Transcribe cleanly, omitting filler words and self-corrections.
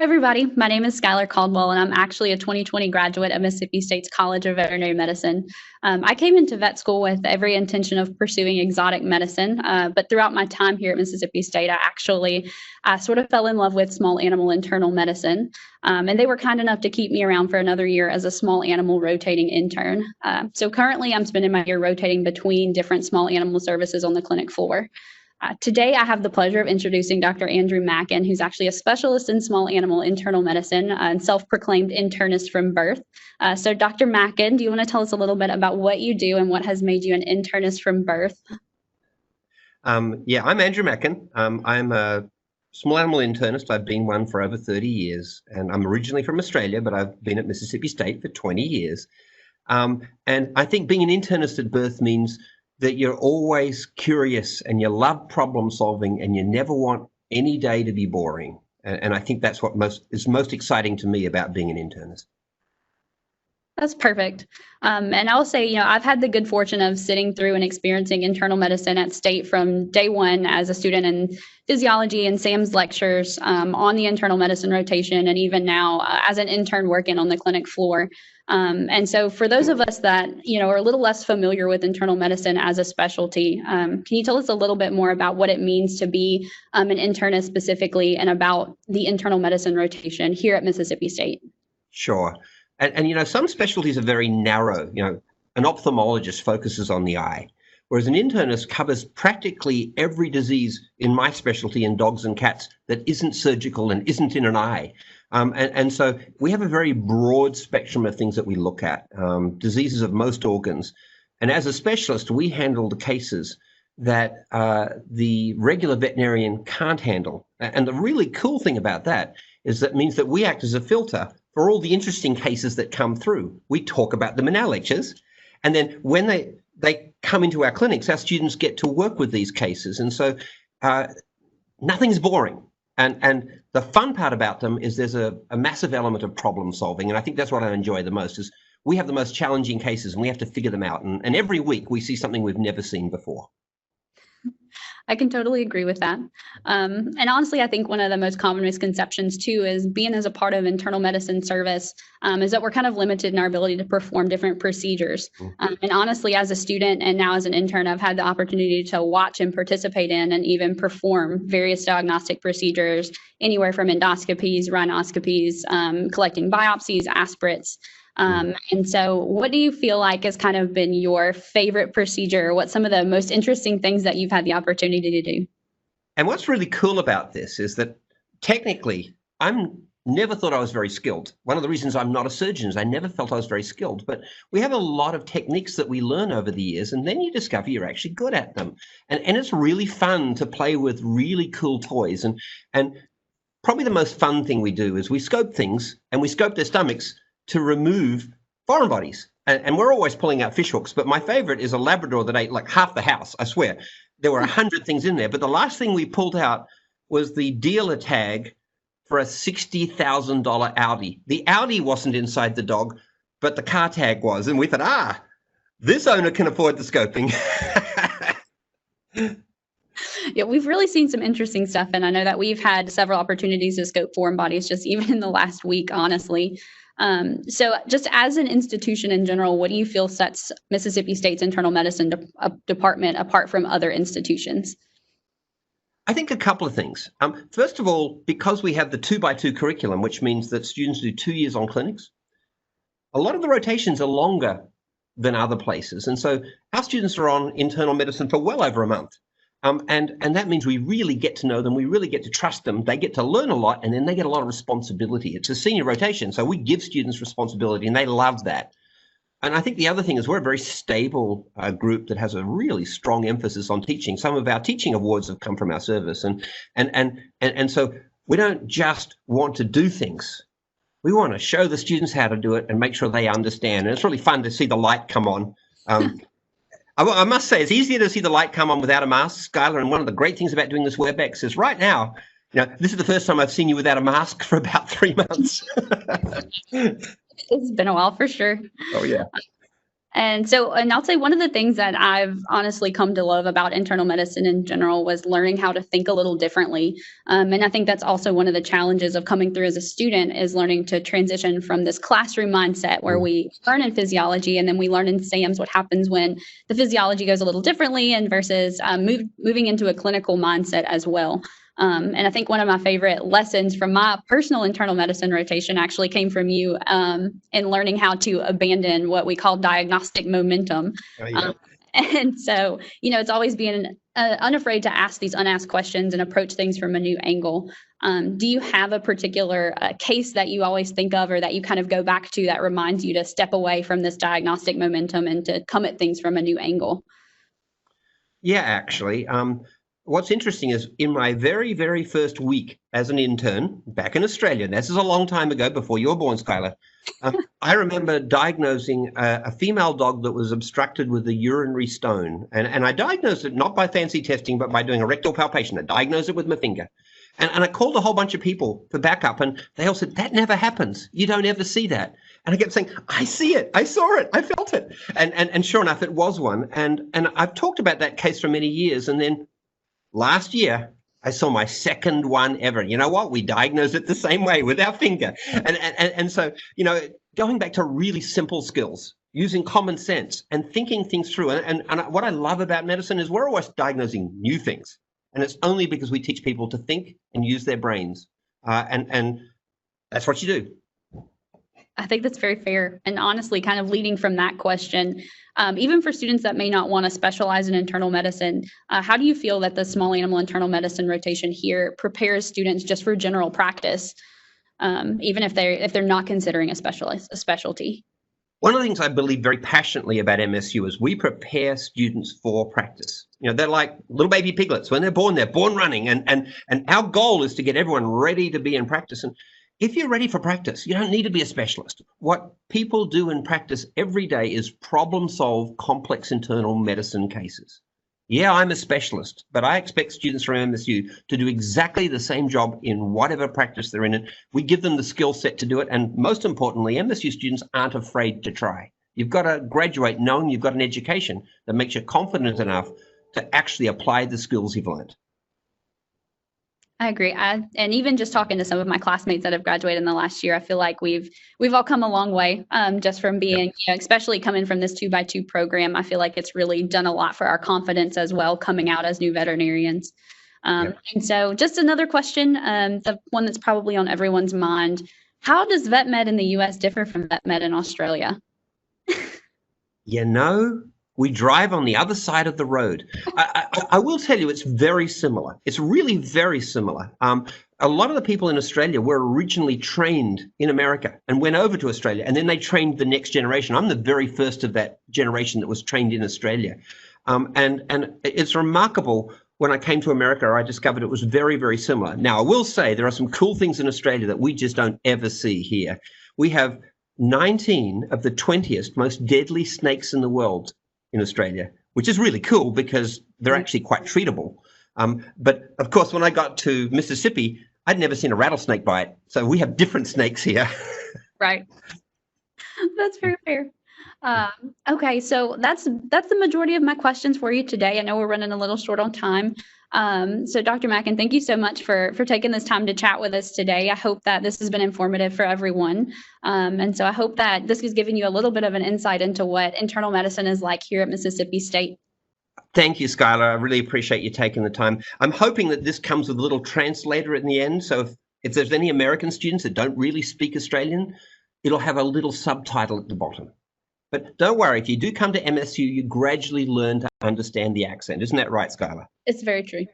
Everybody, my name is Skyler Caldwell, and I'm actually a 2020 graduate of Mississippi State's College of Veterinary Medicine. I came into vet school with every intention of pursuing exotic medicine, but throughout my time here at Mississippi State, I sort of fell in love with small animal internal medicine, and they were kind enough to keep me around for another year as a small animal rotating intern. So currently, I'm spending my year rotating between different small animal services on the clinic floor. Today, I have the pleasure of introducing Dr. Andrew Mackin, who's actually a specialist in small animal internal medicine and self-proclaimed internist from birth. So Dr. Mackin, do you want to tell us a little bit about what you do and what has made you an internist from birth? Yeah, I'm Andrew Mackin. I'm a small animal internist. I've been one for over 30 years, and I'm originally from Australia, but I've been at Mississippi State for 20 years. And I think being an internist at birth means that you're always curious and you love problem solving and you never want any day to be boring. And I think that's what is most exciting to me about being an internist. That's perfect. And I'll say, I've had the good fortune of sitting through and experiencing internal medicine at State from day one as a student in physiology and SAIM's lectures on the internal medicine rotation, and even now as an intern working on the clinic floor. And so for those of us that, are a little less familiar with internal medicine as a specialty, can you tell us a little bit more about what it means to be an internist specifically and about the internal medicine rotation here at Mississippi State? Sure. And some specialties are very narrow. An ophthalmologist focuses on the eye, whereas an internist covers practically every disease in my specialty in dogs and cats that isn't surgical and isn't in an eye. And so we have a very broad spectrum of things that we look at, diseases of most organs. And as a specialist, we handle the cases that the regular veterinarian can't handle. And the really cool thing about that is that means that we act as a filter for all the interesting cases that come through. We talk about them in our lectures. And then when they come into our clinics, our students get to work with these cases. And so nothing's boring. And the fun part about them is there's a massive element of problem solving. And I think that's what I enjoy the most is we have the most challenging cases and we have to figure them out. And every week we see something we've never seen before. I can totally agree with that. And honestly, I think one of the most common misconceptions too is being as a part of internal medicine service is that we're kind of limited in our ability to perform different procedures. And honestly, as a student and now as an intern, I've had the opportunity to watch and participate in and even perform various diagnostic procedures, anywhere from endoscopies, rhinoscopies, collecting biopsies, aspirates. And so what do you feel like has kind of been your favorite procedure? What's some of the most interesting things that you've had the opportunity to do? And what's really cool about this is that technically I'm never thought I was very skilled. One of the reasons I'm not a surgeon is I never felt I was very skilled, but we have a lot of techniques that we learn over the years, and then you discover you're actually good at them. And it's really fun to play with really cool toys. And probably the most fun thing we do is we scope things and we scope their stomachs to remove foreign bodies. And we're always pulling out fish hooks, but my favorite is a Labrador that ate like half the house, I swear. There were 100 things in there, but the last thing we pulled out was the dealer tag for a $60,000 Audi. The Audi wasn't inside the dog, but the car tag was. And we thought, this owner can afford the scoping. Yeah, we've really seen some interesting stuff. And I know that we've had several opportunities to scope foreign bodies just even in the last week, honestly. So just as an institution in general, what do you feel sets Mississippi State's internal medicine department apart from other institutions? I think a couple of things. First of all, because we have the 2x2 curriculum, which means that students do 2 years on clinics, a lot of the rotations are longer than other places. And so our students are on internal medicine for well over a month. And that means we really get to know them. We really get to trust them. They get to learn a lot, and then they get a lot of responsibility. It's a senior rotation, so we give students responsibility, and they love that. And I think the other thing is we're a very stable group that has a really strong emphasis on teaching. Some of our teaching awards have come from our service, and so we don't just want to do things. We want to show the students how to do it and make sure they understand. And it's really fun to see the light come on. I must say, it's easier to see the light come on without a mask, Skyler, and one of the great things about doing this WebEx is right now, this is the first time I've seen you without a mask for about 3 months. It's been a while for sure. Oh, yeah. And I'll say one of the things that I've honestly come to love about internal medicine in general was learning how to think a little differently. And I think that's also one of the challenges of coming through as a student is learning to transition from this classroom mindset where we learn in physiology and then we learn in SAIMs what happens when the physiology goes a little differently and versus moving into a clinical mindset as well. And I think one of my favorite lessons from my personal internal medicine rotation actually came from you in learning how to abandon what we call diagnostic momentum. Oh, yeah. And so, it's always being unafraid to ask these unasked questions and approach things from a new angle. Do you have a particular case that you always think of or that you kind of go back to that reminds you to step away from this diagnostic momentum and to come at things from a new angle? Yeah, actually. What's interesting is in my very, very first week as an intern back in Australia, and this is a long time ago before you were born, Skyler, I remember diagnosing a female dog that was obstructed with a urinary stone. And I diagnosed it not by fancy testing, but by doing a rectal palpation. I diagnosed it with my finger. And I called a whole bunch of people for backup, and they all said, that never happens. You don't ever see that. And I kept saying, I see it. I saw it. I felt it. And sure enough, it was one. And I've talked about that case for many years. And then last year, I saw my second one ever. You know what? We diagnosed it the same way with our finger. And so, going back to really simple skills, using common sense and thinking things through. And what I love about medicine is we're always diagnosing new things. And it's only because we teach people to think and use their brains. And that's what you do. I think that's very fair. And honestly, kind of leading from that question, even for students that may not want to specialize in internal medicine, how do you feel that the small animal internal medicine rotation here prepares students just for general practice, even if they're not considering a specialty? One of the things I believe very passionately about MSU is we prepare students for practice. They're like little baby piglets. When they're born running. And our goal is to get everyone ready to be in practice. And if you're ready for practice, you don't need to be a specialist. What people do in practice every day is problem solve complex internal medicine cases. Yeah, I'm a specialist, but I expect students from MSU to do exactly the same job in whatever practice they're in. And we give them the skill set to do it. And most importantly, MSU students aren't afraid to try. You've got to graduate knowing you've got an education that makes you confident enough to actually apply the skills you've learned. I agree. And even just talking to some of my classmates that have graduated in the last year, I feel like we've all come a long way just from being, especially coming from this 2x2 program. I feel like it's really done a lot for our confidence as well, coming out as new veterinarians. And so just another question, the one that's probably on everyone's mind. How does vet med in the U.S. differ from vet med in Australia? We drive on the other side of the road. I will tell you, it's very similar. It's really very similar. A lot of the people in Australia were originally trained in America and went over to Australia, and then they trained the next generation. I'm the very first of that generation that was trained in Australia. And it's remarkable. When I came to America, I discovered it was very, very similar. Now, I will say there are some cool things in Australia that we just don't ever see here. We have 19 of the 20th most deadly snakes in the world in Australia, which is really cool because they're actually quite treatable. But of course, when I got to Mississippi, I'd never seen a rattlesnake bite. So we have different snakes here. Right. That's very fair. Okay, so that's the majority of my questions for you today. I know we're running a little short on time. So Dr. Mackin, thank you so much for taking this time to chat with us today. I hope that this has been informative for everyone. And so I hope that this has given you a little bit of an insight into what internal medicine is like here at Mississippi State. Thank you, Skyler. I really appreciate you taking the time. I'm hoping that this comes with a little translator in the end. So if there's any American students that don't really speak Australian, it'll have a little subtitle at the bottom. But don't worry, if you do come to MSU, you gradually learn to understand the accent. Isn't that right, Skyler? It's very true.